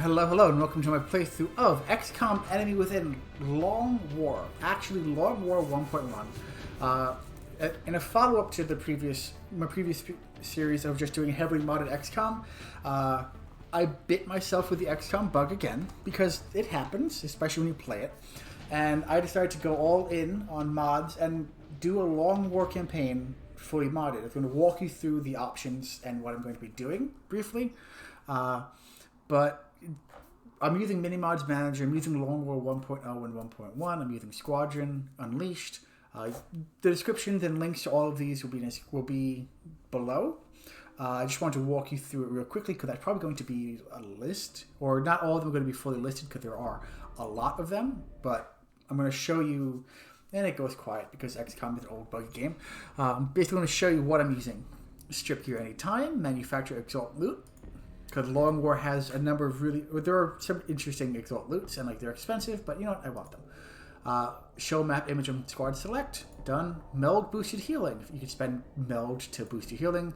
Hello, hello, and welcome to my playthrough of XCOM Enemy Within Long War. Actually, Long War 1.1. In a follow-up to the my previous series of just doing heavily modded XCOM, I bit myself with the XCOM bug again, because it happens, especially when you play it. And I decided to go all in on mods and do a Long War campaign fully modded. I'm going to walk you through the options and what I'm going to be doing briefly. But I'm using Minimods Manager, I'm using Long War 1.0 and 1.1, I'm using Squadron Unleashed. The descriptions and links to all of these will be below. I just want to walk you through it real quickly because that's probably going to be a list, or not all of them are going to be fully listed because there are a lot of them, but I'm going to show you, and it goes quiet because XCOM is an old buggy game. I'm basically going to show you what I'm using. Strip gear anytime, manufacture exalt loot, because Long War has a number of there are some interesting exalt loots, and they're expensive, but you know what, I want them. Show map image on squad select, done. Meld boosted healing, you can spend meld to boost your healing.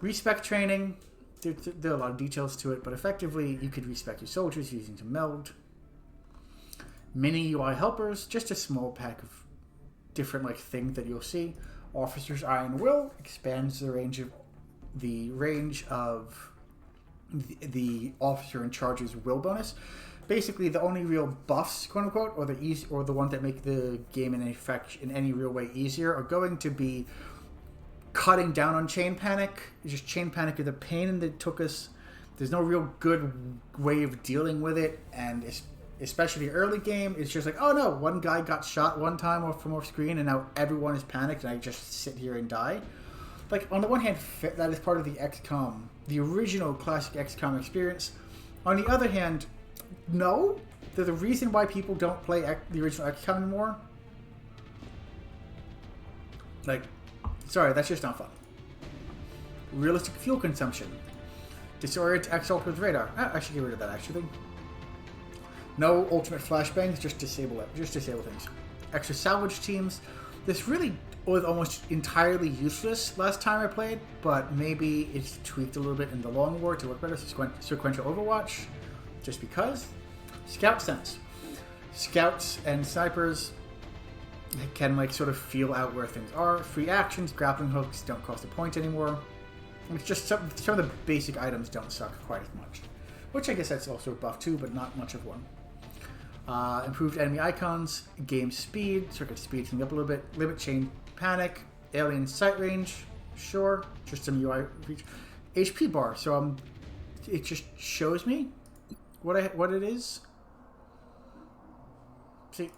Respec training, there are a lot of details to it, but effectively you could respec your soldiers using to meld. Mini UI helpers, just a small pack of different things that you'll see. Officer's Iron Will expands the range of the officer in charge's will bonus. Basically, the only real buffs, quote unquote, or the ones that make the game in any real way easier, are going to be cutting down on chain panic. Just chain panic is a pain, and it took us. There's no real good way of dealing with it, and especially early game, it's just oh no, one guy got shot one time from off screen, and now everyone is panicked, and I just sit here and die. On the one hand, that is part of the XCOM, the original classic XCOM experience. On the other hand, no, there's a reason why people don't play the original XCOM anymore. Sorry, that's just not fun. Realistic fuel consumption. Disorient Exalt with radar. I should get rid of that, actually. No ultimate flashbangs, just disable it. Just disable things. Extra salvage teams. This really was almost entirely useless last time I played, but maybe it's tweaked a little bit in the Long War to work better. Sequential Overwatch, just because. Scout Sense. Scouts and snipers can sort of feel out where things are. Free actions, grappling hooks don't cost a point anymore. It's just some of the basic items don't suck quite as much, which I guess that's also a buff too, but not much of one. Improved enemy icons, game speed, circuit speed things up a little bit. Limit chain panic, alien sight range, sure, just some UI feature. HP bar, so it just shows me what it is. See,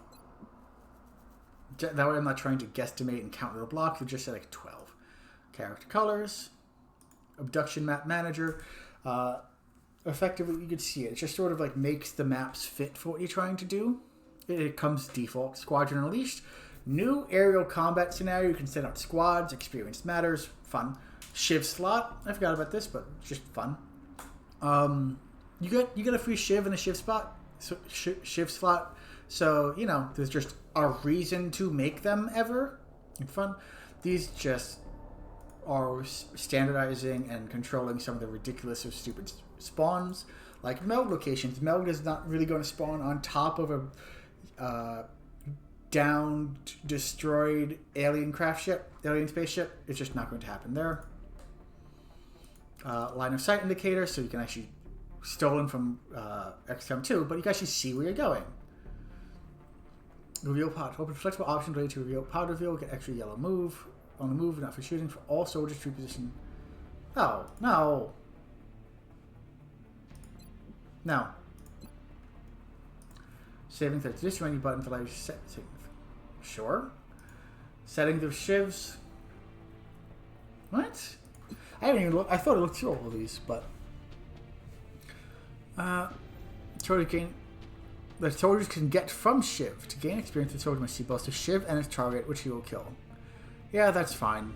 that way I'm not trying to guesstimate and count little blocks. It just said 12. Character colors, abduction map manager. Effectively, you can see it. It just sort of makes the maps fit for what you're trying to do. It comes default. Squadron Unleashed. New aerial combat scenario. You can set out squads. Experience matters. Fun. Shiv slot. I forgot about this, but just fun. You get a free Shiv in a Shiv spot. So, Shiv slot. So, there's just a reason to make them ever. And fun. These just are standardizing and controlling some of the ridiculous or stupid spawns, like meld locations. Meld is not really going to spawn on top of a downed, destroyed alien spaceship. It's just not going to happen there. Line of sight indicator, so you can actually stolen from XCOM 2, but you can actually see where you're going. Reveal pod. Open flexible option related to reveal pod reveal. Get extra yellow move. On the move, not for shooting, for all soldiers to position. Oh, no. No. Saving the this menu button to allow you to set. Sure. Settings of shivs. What? I haven't even looked. I thought I looked through all of these, but. The soldiers can get from Shiv. To gain experience, the soldier must see both the Shiv and its target, which he will kill. Yeah, that's fine.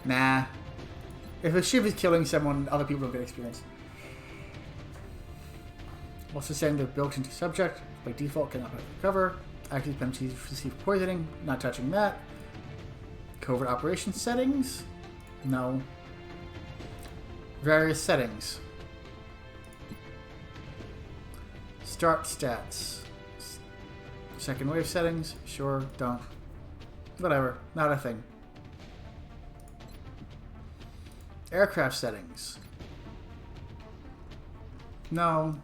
Nah. If a Shiv is killing someone, other people don't get experience. Also saying they're built into subject. By default, cannot recover. Active penalties receive poisoning. Not touching that. Covert operations settings. No. Various settings. Start stats. Second wave settings. Sure, don't. Whatever. Not a thing. Aircraft settings. No.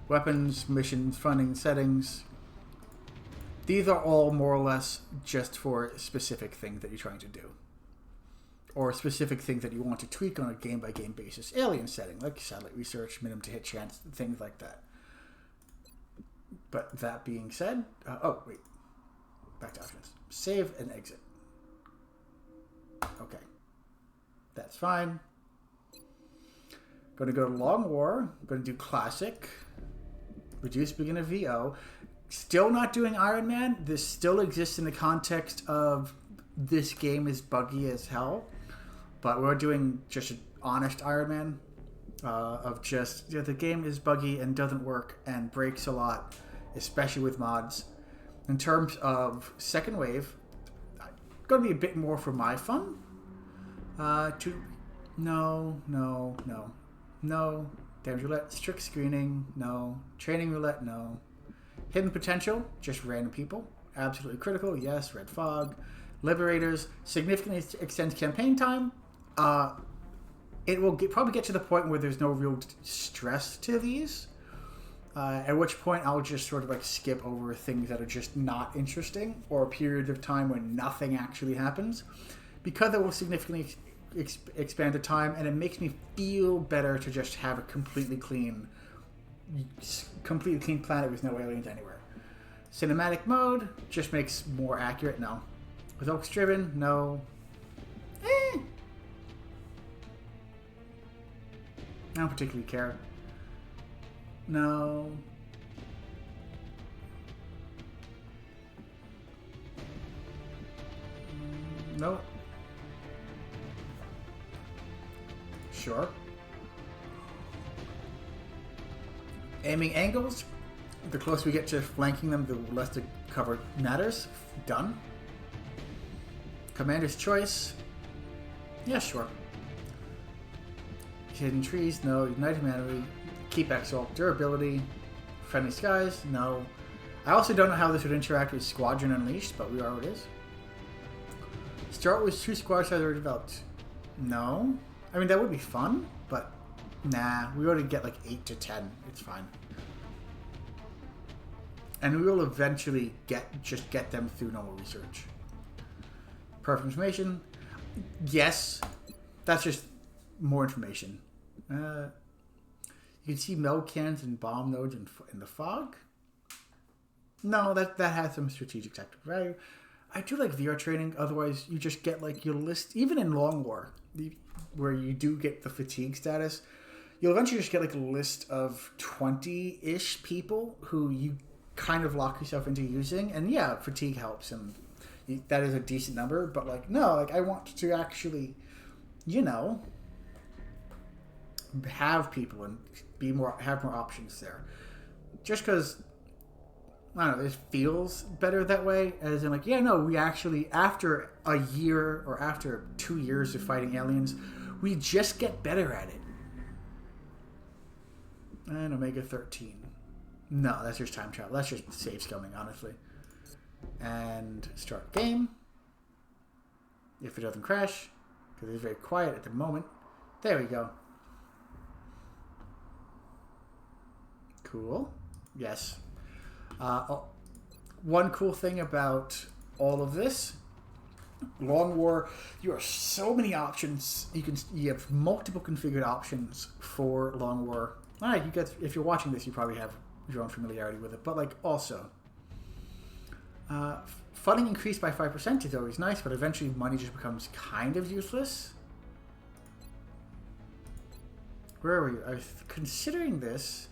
Weapons, missions, funding settings. These are all more or less just for specific things that you're trying to do. Or specific things that you want to tweak on a game-by-game basis. Alien setting, like satellite research, minimum to hit chance, things like that. But that being said... oh, wait. Back to options. Save and exit. Okay. That's fine. Going to go to Long War. Going to do Classic. Reduce beginner VO. Still not doing Iron Man. This still exists in the context of this game is buggy as hell. But we're doing just an honest Iron Man. Of just, the game is buggy and doesn't work and breaks a lot. Especially with mods. In terms of second wave, going to be a bit more for my fun. No. Damage roulette, strict screening, no. Training roulette, no. Hidden potential, just random people. Absolutely critical, yes. Red fog. Liberators, significantly extends campaign time. It will probably get to the point where there's no real stress to these. At which point I'll just sort of like skip over things that are just not interesting, or periods of time when nothing actually happens, because it will significantly expand the time, and it makes me feel better to just have a completely clean planet with no aliens anywhere. Cinematic mode just makes more accurate. No. Results driven, no. I don't particularly care. No. No. Sure. Aiming angles. The closer we get to flanking them, the less the cover matters. Done. Commander's choice. Yeah, sure. Hidden trees, no. Ignite humanity. Keep exalt. Durability. Friendly skies, no. I also don't know how this would interact with Squadron Unleashed, but we are what it is. Start with 2 squads that are developed. No. I mean, that would be fun, but nah. We already get like 8 to 10. It's fine. And we will eventually get them through normal research. Perfect information. Yes. That's just more information. You can see meld cannons and bomb nodes in the fog. No, that has some strategic tactical value. I do like VR training. Otherwise, you just get like your list. Even in Long War, where you do get the fatigue status, you'll eventually just get like a list of 20-ish people who you kind of lock yourself into using. And yeah, fatigue helps, and that is a decent number. But like, no, like I want to actually, have people and have more options there. Just because, I don't know, it feels better that way. As in like, we actually, after a year or after 2 years of fighting aliens, we just get better at it. And Omega 13. No, that's just time travel. That's just save scumming, honestly. And start game. If it doesn't crash, because it's very quiet at the moment. There we go. Cool. Yes. One cool thing about all of this, Long War, you have so many options. You have multiple configured options for Long War. All right, you guys, if you're watching this, you probably have your own familiarity with it. But like also, funding increased by 5% is always nice, but eventually money just becomes kind of useless. Where are we? I was considering this.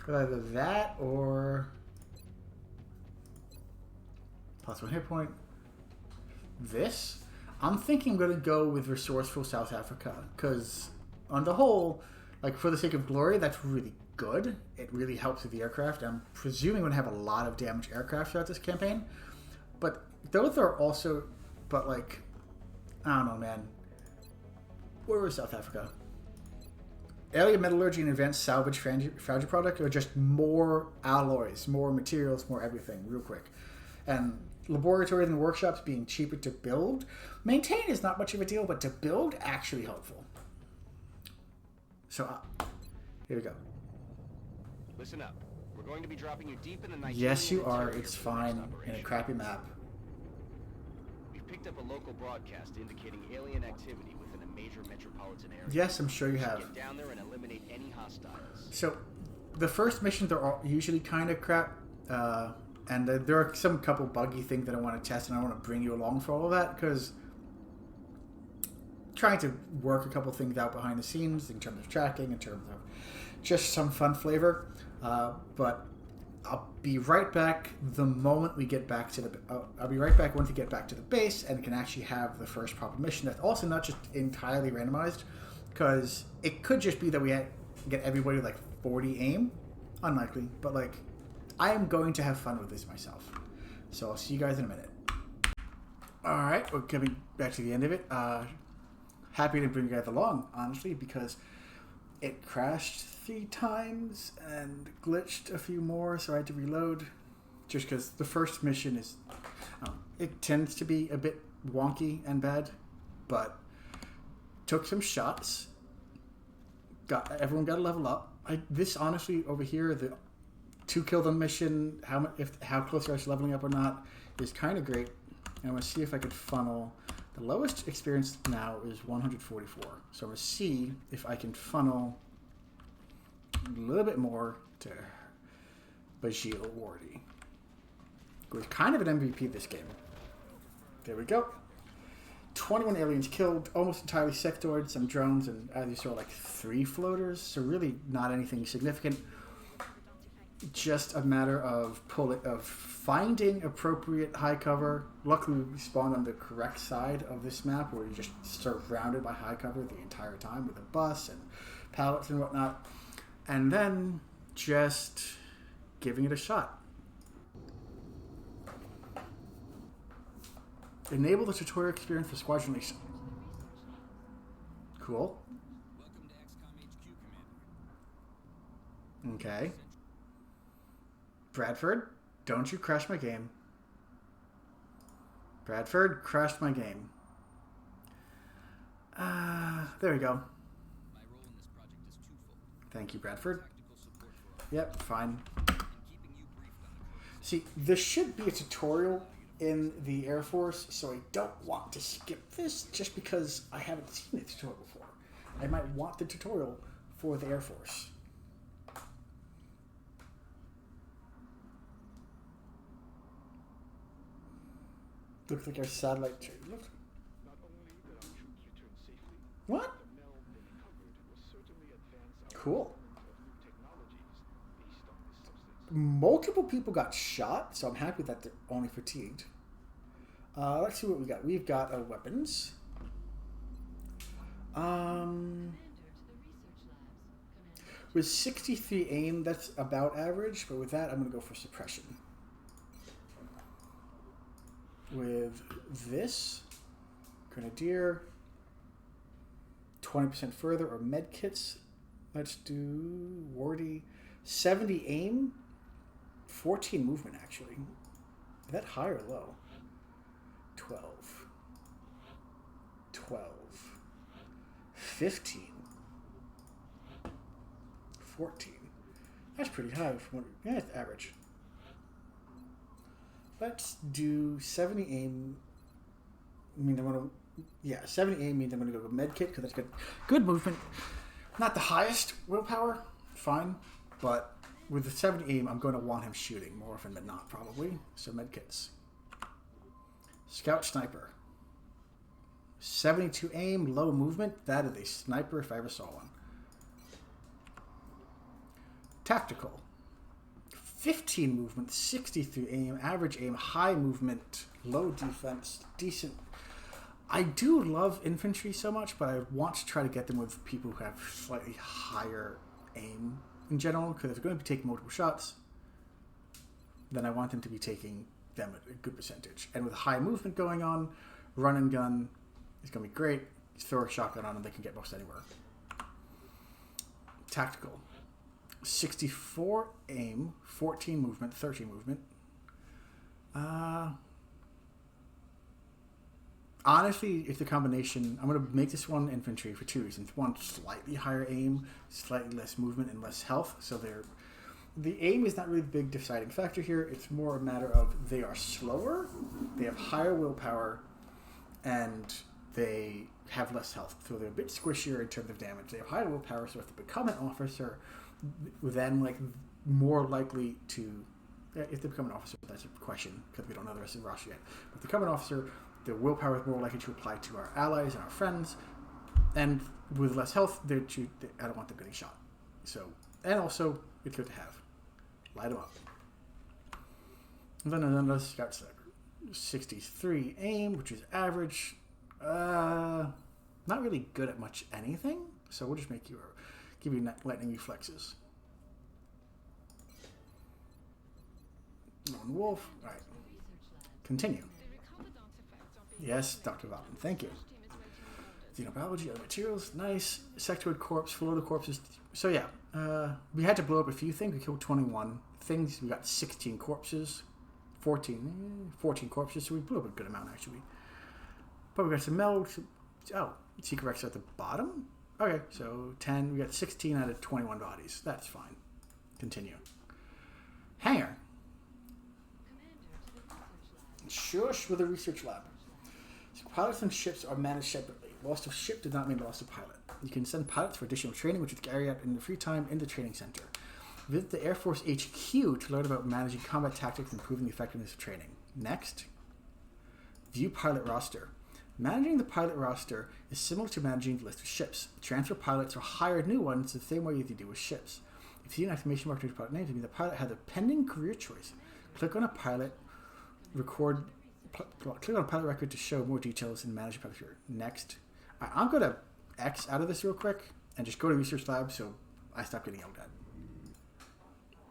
Either that or possible hit point. This. I'm thinking I'm going to go with Resourceful South Africa, because on the whole, Like, for the sake of glory, that's really good. It really helps with the aircraft. I'm presuming we're going to have a lot of damaged aircraft throughout this campaign. But those are also... But, like... I don't know, man. Where was South Africa? Alien metallurgy and advanced salvage foundry product are just more alloys, more materials, more everything, real quick. And laboratories and workshops being cheaper to build. Maintain is not much of a deal, but to build, actually helpful. So, here we go. Listen up. We're going to be dropping you deep in the night. Yes, you are. It's fine in a crappy map. We've picked up a local broadcast indicating alien activity within a major metropolitan area. Yes, I'm sure you have. Get down there and eliminate any hostiles. So, the first missions are all usually kind of crap, and there are some couple buggy things that I want to test, and I want to bring you along for all of that because trying to work a couple things out behind the scenes in terms of tracking, in terms of just some fun flavor. But I'll be right back the moment we get back to the. I'll be right back once we get back to the base and can actually have the first proper mission. That's also not just entirely randomized, because it could just be that we get everybody with like 40 aim. Unlikely, but like I am going to have fun with this myself. So I'll see you guys in a minute. All right, we're coming back to the end of it. Happy to bring you guys along, honestly, because it crashed 3 times and glitched a few more, so I had to reload. Just because the first mission is, it tends to be a bit wonky and bad, but took some shots. Everyone got a level up. This honestly over here, the 2 kills on mission, how close you are to leveling up or not, is kind of great. And I'm gonna see if I could funnel. The lowest experience now is 144. So I'm going to see if I can funnel a little bit more to Bajil Wardy, who is kind of an MVP this game. There we go. 21 aliens killed, almost entirely sectoids, some drones, and as you saw, like 3 floaters. So really not anything significant. Just a matter of finding appropriate high cover. Luckily, we spawned on the correct side of this map, where you're just surrounded by high cover the entire time with a bus and pallets and whatnot, and then just giving it a shot. Enable the tutorial experience for Squadron Unleashed. Cool. Welcome to XCOM HQ, Commander. Okay. Bradford, don't you crash my game. Bradford crashed my game. There we go. My role in this project is twofold. Thank you, Bradford. Tactical support for Yep, fine. and keeping you briefed on the process. See, there should be a tutorial in the Air Force, so I don't want to skip this just because I haven't seen the tutorial before. I might want the tutorial for the Air Force. Looks like our satellite trade. Not only did our troops return safely, What? the meld they recovered will certainly advance our Cool. development of new technologies based on this substance. Multiple people got shot, so I'm happy that they're only fatigued. Let's see what we got. We've got weapons. With 63 aim, that's about average, but with that, I'm going to go for suppression. With this, Grenadier, 20% further, or med kits. Let's do Wardy. 70 aim, 14 movement, actually. Is that high or low? 12. 12. 15. 14. That's pretty high. Yeah, it's average. Let's do 70 aim. I mean, I'm gonna, 70 aim means I'm gonna go with med kit because that's good. Good movement. Not the highest willpower, fine, but with the 70 aim, I'm going to want him shooting more often than not, probably. So med kits. Scout sniper. 72 aim, low movement. That is a sniper if I ever saw one. Tactical. 15 movement, 63 aim, average aim, high movement, low defense, decent. I do love infantry so much, but I want to try to get them with people who have slightly higher aim in general, because if they're going to be taking multiple shots, then I want them to be taking them at a good percentage. And with high movement going on, run and gun is going to be great. Just throw a shotgun on and they can get most anywhere. Tactical. 64 aim, 14 movement, 13 movement. Honestly, if the combination, I'm going to make this one infantry for two reasons. One, slightly higher aim, slightly less movement, and less health. So the aim is not really the big deciding factor here. It's more a matter of they are slower, they have higher willpower, and they have less health. So they're a bit squishier in terms of damage. They have higher willpower, so if they become an officer, then like more likely to, if they become an officer, that's a question because we don't know the rest of the roster yet. But if they become an officer, their willpower is more likely to apply to our allies and our friends, and with less health, I don't want them getting shot. So, and also, it's good to have. Light them up. And then another scout sniper. 63 aim, which is average. Not really good at much anything, so we'll just give you lightning reflexes. Lone wolf. All right. Continue. Yes, Dr. Valen, thank you. Xenobiology, other materials, nice. Sectoid corpse, full of the corpses. So yeah, we had to blow up a few things. We killed 21 things. We got 16 corpses. 14 corpses, so we blew up a good amount actually. But we got some meld. Oh, secret Rex at the bottom? Okay, so 10. We got 16 out of 21 bodies. That's fine. Continue. Hangar. Shush with a research lab. So pilots and ships are managed separately. Loss of ship does not mean loss of pilot. You can send pilots for additional training, which is carried out in the free time in the training center. Visit the Air Force HQ to learn about managing combat tactics and improving the effectiveness of training. Next, view pilot roster. Managing the pilot roster is similar to managing the list of ships. Transfer pilots or hire new ones the same way as you do with ships. If you see an exclamation mark next to pilot name, it means the pilot has a pending career choice. Click on a pilot click on pilot record to show more details and manage pilot career. Next, I'm going to X out of this real quick and just go to research lab so I stop getting yelled at.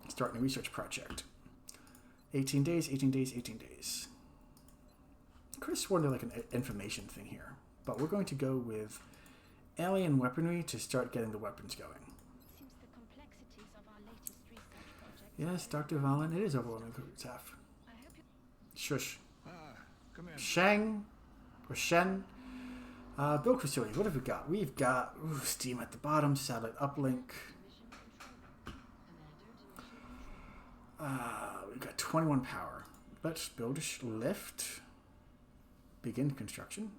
Starting a research project. 18 days, 18 days, 18 days. I could have sworn there's like an information thing here, but we're going to go with alien weaponry to start getting the weapons going. Seems the complexities of our latest research project. Yes, Dr. Valen, it is overwhelming staff. I hope you... Shush. Commander. Shang or Shen. Build facility. What have we got? We've got steam at the bottom, satellite uplink. We've got 21 power. Let's build a lift. Begin construction.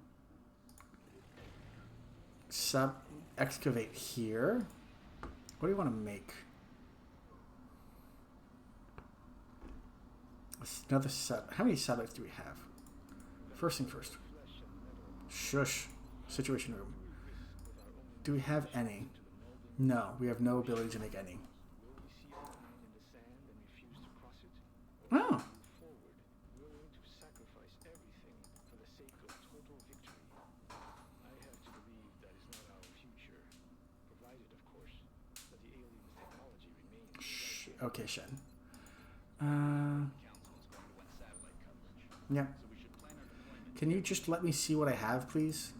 Excavate here. What do you want to make? Another set. How many satellites do we have? First thing first. Shush. Situation room. Do we have any? No, we have no ability to make any. Oh. Okay, Shen. Yeah. Can you just let me see what I have, please?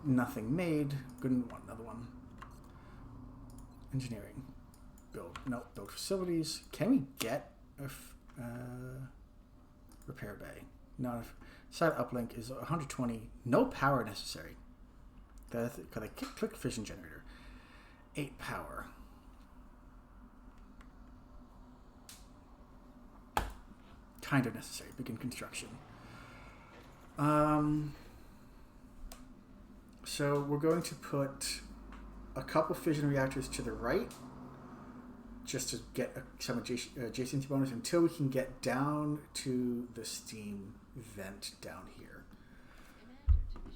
Nothing made. Couldn't want another one. Engineering. Build. No, build facilities. Can we get a repair bay? No. Side uplink is 120. No power necessary. Could I click fission generator? 8 power. Kind of necessary. Begin construction. So we're going to put a couple fission reactors to the right, just to get some adjacency bonus until we can get down to the steam vent down here.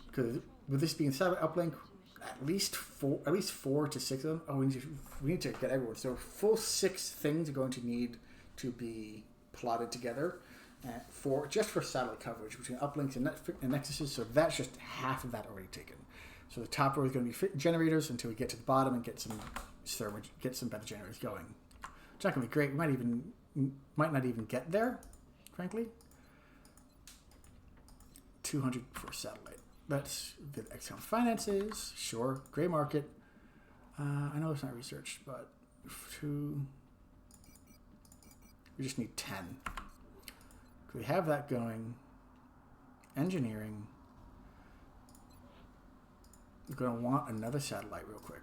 Because with this being satellite uplink, at least 4 to 6 of them. Oh, we need to get everyone. So full 6 things are going to need to be plotted together. for satellite coverage between uplinks and nexuses. So that's just half of that already taken. So the top row is going to be generators until we get to the bottom and get some better generators going. It's not going to be great. We might not even get there, frankly. 200 for satellite. Let's get XCOM finances. Sure. Gray market. I know it's not researched, but we just need 10. We have that going. Engineering. We're going to want another satellite real quick.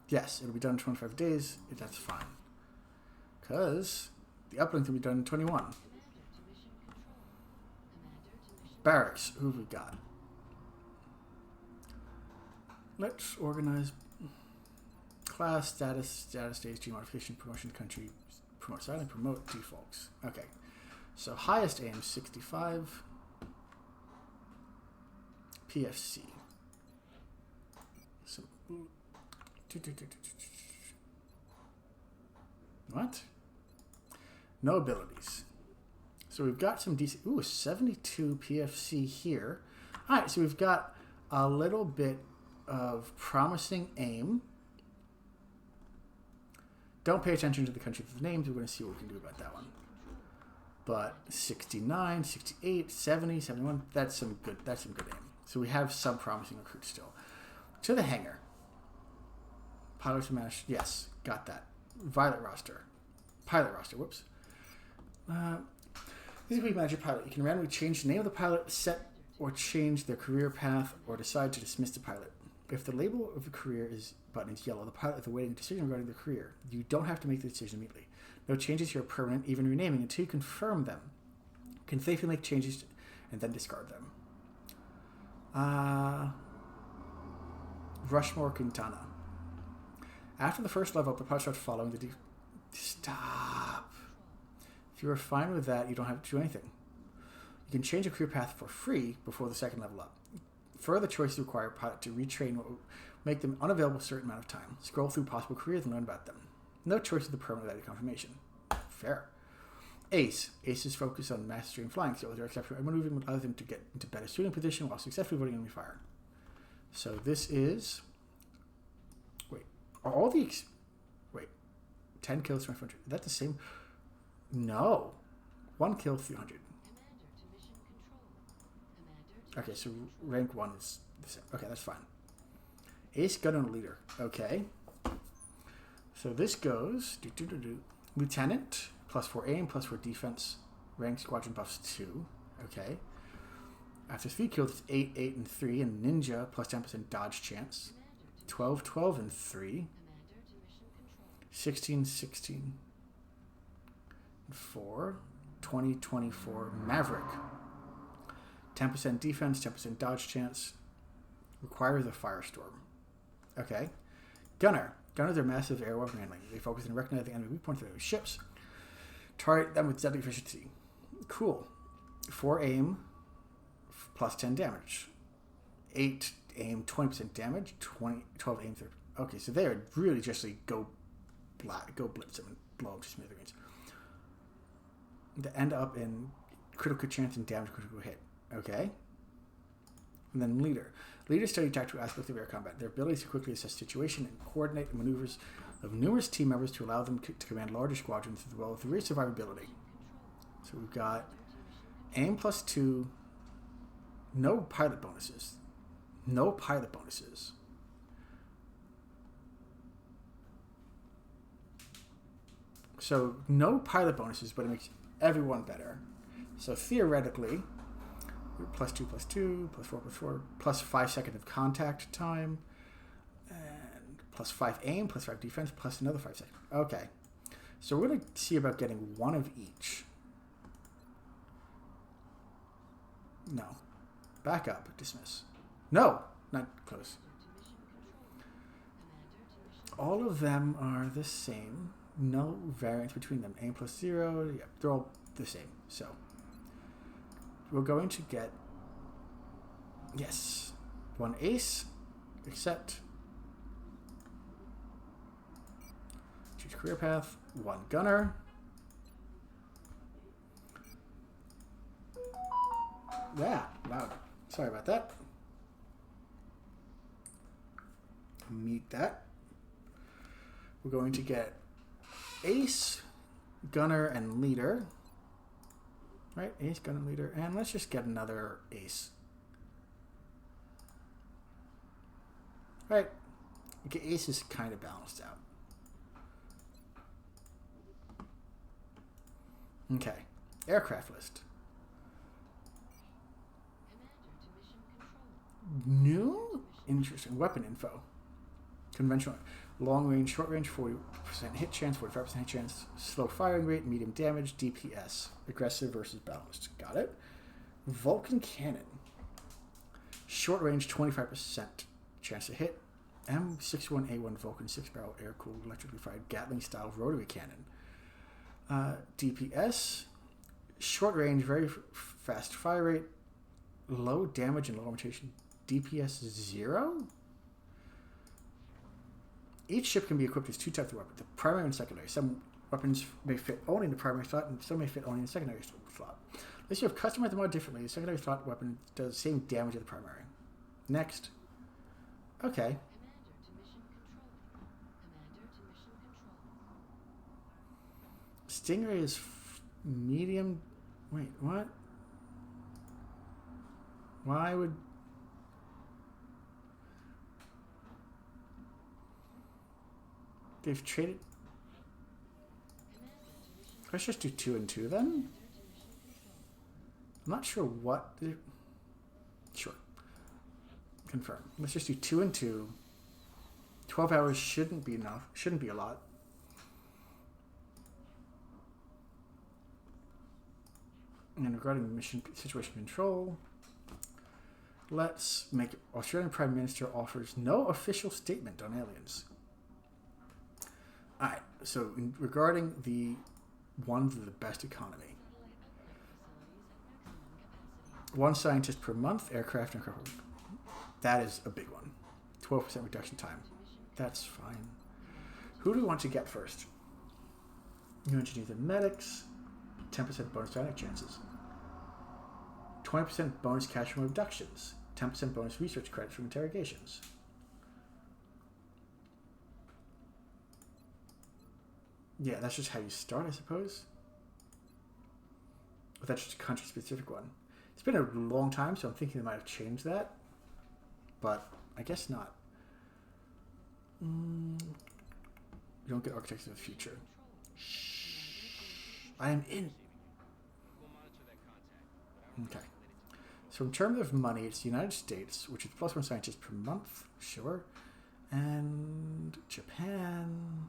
Yes, it'll be done in 25 days. That's fine. Because the uplink will be done in 21. Barracks. Who have we got? Let's organize class, status, stage, G modification, promotion, country, promote silent, promote defaults. Okay. So highest aim 65. PFC. So what? No abilities. So we've got some decent. Ooh, 72 PFC here. All right, so we've got a little bit of promising aim. Don't pay attention to the country's names. We're going to see what we can do about that one. But 69, 68, 70, 71. That's some good aim. So we have some promising recruits still. To the hangar. Pilots managed. Yes, got that. Violet roster. Pilot roster. Whoops. This is where you manage your pilot. You can randomly change the name of the pilot, set or change their career path, or decide to dismiss the pilot. If the label of the career button is yellow, the pilot is awaiting a decision regarding their career. You don't have to make the decision immediately. No changes here are permanent, even renaming, until you confirm them. You can safely make changes and then discard them. Rushmore Quintana. After the first level up, the pilot starts following the Stop. If you are fine with that, you don't have to do anything. You can change a career path for free before the second level up. Further choices require a pilot to retrain or make them unavailable a certain amount of time. Scroll through possible careers and learn about them. No choice is the permanent value confirmation. Fair. Ace. Aces focus on mastering flying skills. Their exceptional maneuvering allows them to get into better shooting position while successfully avoiding enemy fire. So this is... Wait. Are all the... Wait. 10 kills, 500. Is that the same? No. 1 kill, 300. Okay, so rank 1 is the same. Okay, that's fine. Ace, gun, and leader. Okay. So this goes... Lieutenant, +4 aim, +4 defense. Rank squadron buffs 2. Okay. After 3 kills, it's 8, 8, and 3. And ninja, +10% dodge chance. 12, 12, and 3. 16, 16, and 4. 20, 24. Maverick. 10% defense, 10% dodge chance. Requires a firestorm. Okay. Gunner. Gunners are massive air weapon handling. They focus on recognizing enemy weak points of their ships. Target them with deadly efficiency. Cool. 4 aim, +10 damage. 8 aim, 20% damage. 12 aim, 30. Okay, so they are really just like go blitz them and blow up to smithereens. To end up in critical chance and damage critical hit. Okay. And then leader. Leaders study tactical aspects of air combat. Their ability to quickly assess situation and coordinate the maneuvers of numerous team members to allow them to command larger squadrons as well as the great survivability. So we've got aim +2. No pilot bonuses. No pilot bonuses. So no pilot bonuses, but it makes everyone better. So theoretically, +2, +2, +4, +4, +5 seconds of contact time, and +5 aim, +5 defense, plus another 5 seconds. Okay. So we're going to see about getting one of each. No. Back up. Dismiss. No! Not close. All of them are the same. No variance between them. Aim +0. Yeah, they're all the same. So we're going to get, yes, 1 ace, except choose career path, 1 gunner, Yeah, loud. Sorry about that. Meet that. We're going to get Ace, Gunner, and Leader. Right, Ace, Gunner, Leader, and let's just get another Ace. Right, okay, Ace is kind of balanced out. Okay, aircraft list. New? Interesting. Weapon info. Conventional. Long range, short range, 40% hit chance, 45% hit chance. Slow firing rate, medium damage, DPS. Aggressive versus balanced. Got it. Vulcan cannon. Short range, 25% chance to hit. M61A1 Vulcan 6-barrel air-cooled electrically fired Gatling-style rotary cannon. DPS. Short range, very fast fire rate. Low damage and low limitation. DPS 0? Each ship can be equipped with 2 types of weapons, the primary and secondary. Some weapons may fit only in the primary slot, and some may fit only in the secondary slot. Unless you have customized the mod differently, the secondary slot weapon does the same damage as the primary. Next. Okay. Stingray is medium... Wait, what? Why would... They've traded... Let's just do 2 and 2 then? I'm not sure what... Sure. Confirm. Let's just do 2 and 2. 12 hours shouldn't be enough. Shouldn't be a lot. And regarding mission situation control, let's make Australian Prime Minister offers no official statement on aliens. Alright, so regarding the ones with the best economy. 1 scientist per month, aircraft and aircraft. That is a big one. 12% reduction time. That's fine. Who do we want to get first? New engineers and medics. 10% bonus dynamic chances. 20% bonus cash from abductions. 10% bonus research credits from interrogations. Yeah, that's just how you start, I suppose. But that's just a country-specific one. It's been a long time, so I'm thinking they might have changed that. But I guess not. You don't get Architects of the Future. Shh. I am in. Okay. So in terms of money, it's the United States, which is +1 scientist per month. Sure. And Japan...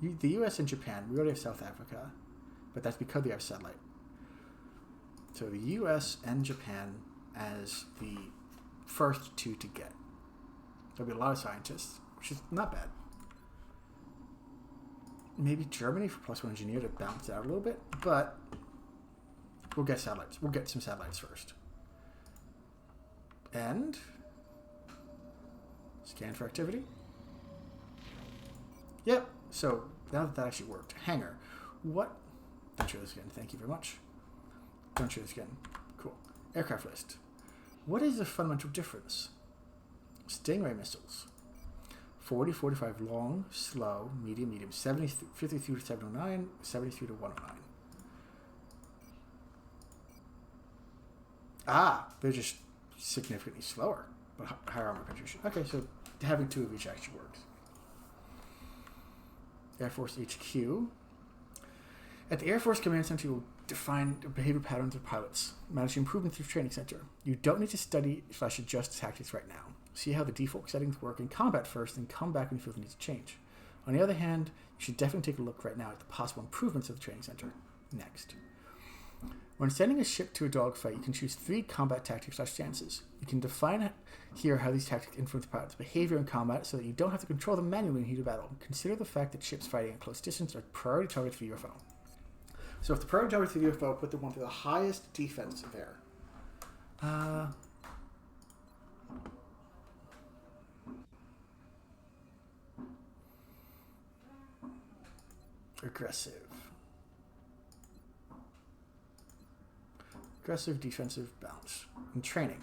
The US and Japan, we already have South Africa, but that's because we have satellite. So the US and Japan as the first 2 to get. There'll be a lot of scientists, which is not bad. Maybe Germany for +1 engineer to balance it out a little bit, but we'll get satellites. We'll get some satellites first. And scan for activity. Yep. So, now that actually worked. Hangar. What? Don't show this again. Thank you very much. Don't show this again. Cool. Aircraft list. What is the fundamental difference? Stingray missiles. 40, 45 long, slow, medium, medium. 53 to 709, 73 to 109. Ah, they're just significantly slower, but higher armor penetration. Okay, so having 2 of each actually works. Air Force HQ. At the Air Force Command Center, you will define the behavior patterns of pilots, manage improvement through training center. You don't need to study/adjust tactics right now. See how the default settings work in combat first, and come back when you feel the need to change. On the other hand, you should definitely take a look right now at the possible improvements of the training center. Next. When sending a ship to a dogfight, you can choose 3 combat tactics/stances. You can define here how these tactics influence the pilot's behavior in combat so that you don't have to control them manually in heat of battle. Consider the fact that ships fighting at close distance are priority targets for UFO. So if the priority target for the UFO, put them onto the highest defense there. Aggressive. Aggressive, defensive, balance. And training.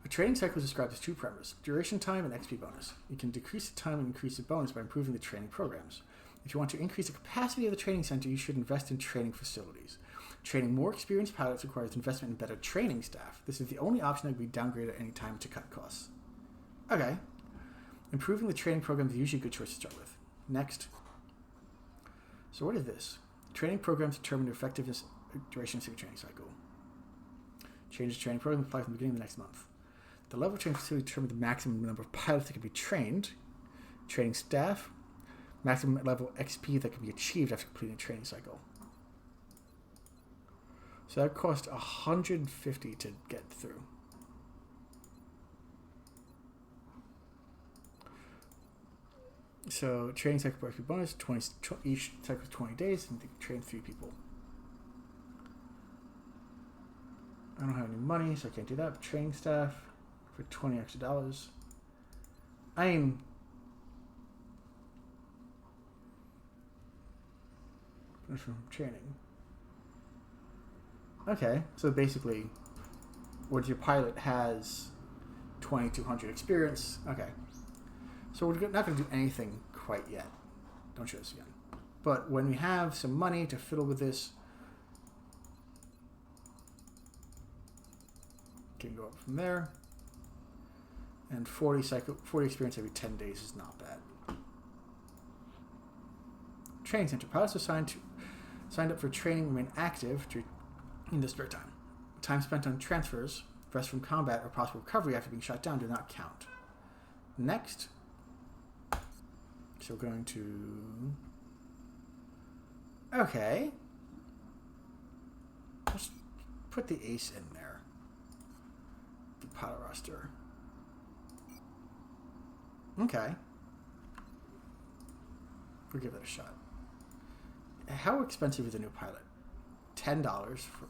A training cycle is described as two parameters, duration time and XP bonus. You can decrease the time and increase the bonus by improving the training programs. If you want to increase the capacity of the training center, you should invest in training facilities. Training more experienced pilots requires investment in better training staff. This is the only option that can be downgraded at any time to cut costs. Okay. Improving the training program is usually a good choice to start with. Next. So what is this? Training programs determine the effectiveness duration of the training cycle. Changes training program apply from the beginning of the next month. The level of training facility determines the maximum number of pilots that can be trained. Training staff. Maximum level XP that can be achieved after completing a training cycle. So that cost 150 to get through. So training cycle XP bonus, each cycle is 20 days, and they can train 3 people. I don't have any money, so I can't do that. But training staff for $20 extra. I mean, from training. Okay, so basically, once your pilot has 2,200 experience, okay. So we're not going to do anything quite yet. Don't show us again. But when we have some money to fiddle with this, can go up from there. And 40 experience every 10 days is not bad. Training center pilots are signed up for training remain active in their spare time. Time spent on transfers, rest from combat, or possible recovery after being shot down do not count. Next. So we're going to... Okay. Let's put the ace in there. The pilot roster. Okay. We'll give it a shot. How expensive is a new pilot? $10 for...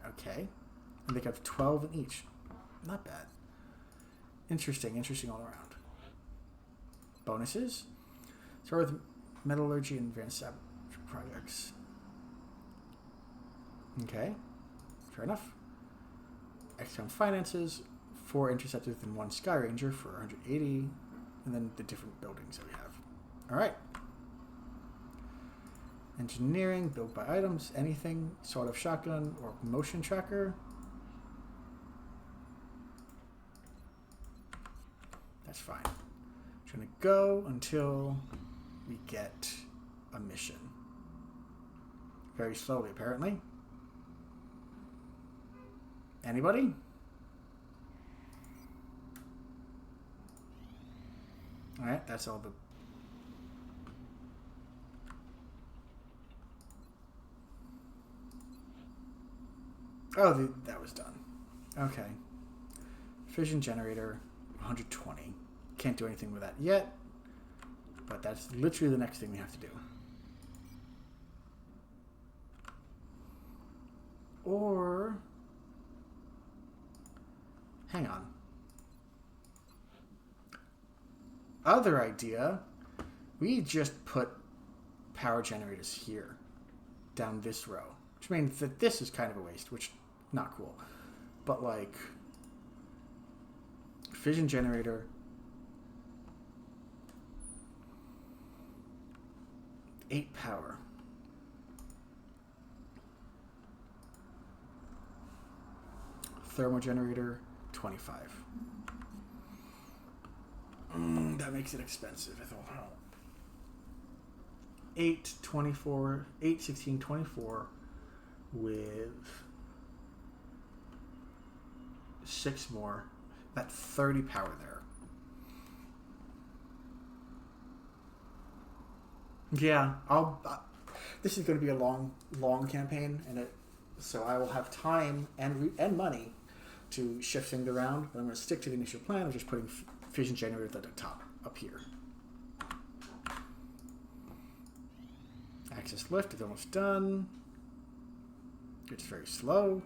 Okay. And they got 12 in each. Not bad. Interesting all around. Bonuses. Start with metallurgy and advanced sabotage projects. Okay. Fair enough. XCOM finances. 4 interceptors and 1 Sky Ranger for 180. And then the different buildings that we have. Alright. Engineering, build by items, anything, sort of shotgun or motion tracker. That's fine. Just gonna go until we get a mission. Very slowly, apparently. Anybody? Alright, that's all the... Oh, that was done. Okay. Fission generator, 120. Can't do anything with that yet, but that's literally the next thing we have to do. Or... Hang on. Other idea, we just put power generators here, down this row. Which means that this is kind of a waste, which... Not cool. But, like... Fission generator... 8 power. Thermal generator, 25. That makes it expensive. I thought, oh. 8, 24, 8, 16, 24 with 6 more. That's 30 power there. Yeah, this is going to be a long campaign, and so I will have time and money to shift things around. But I'm going to stick to the initial plan of just putting fission generators at the top up here. Access lift is almost done. It's very slow.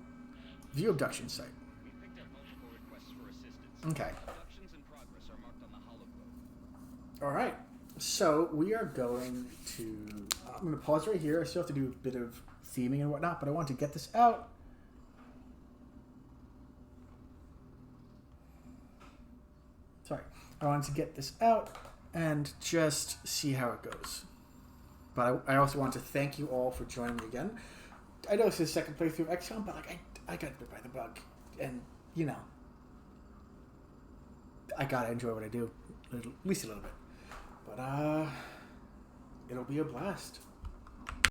View abduction site. We picked up multiple requests for assistance. Okay. Abductions in progress are marked on the hologlobe. All right. So we are going to... I'm going to pause right here. I still have to do a bit of theming and whatnot, but I want to get this out I wanted to get this out and just see how it goes. But I also want to thank you all for joining me again. I know it's the second playthrough of XCOM, but like I got bit by the bug, and you know, I gotta enjoy what I do, at least a little bit. But it'll be a blast.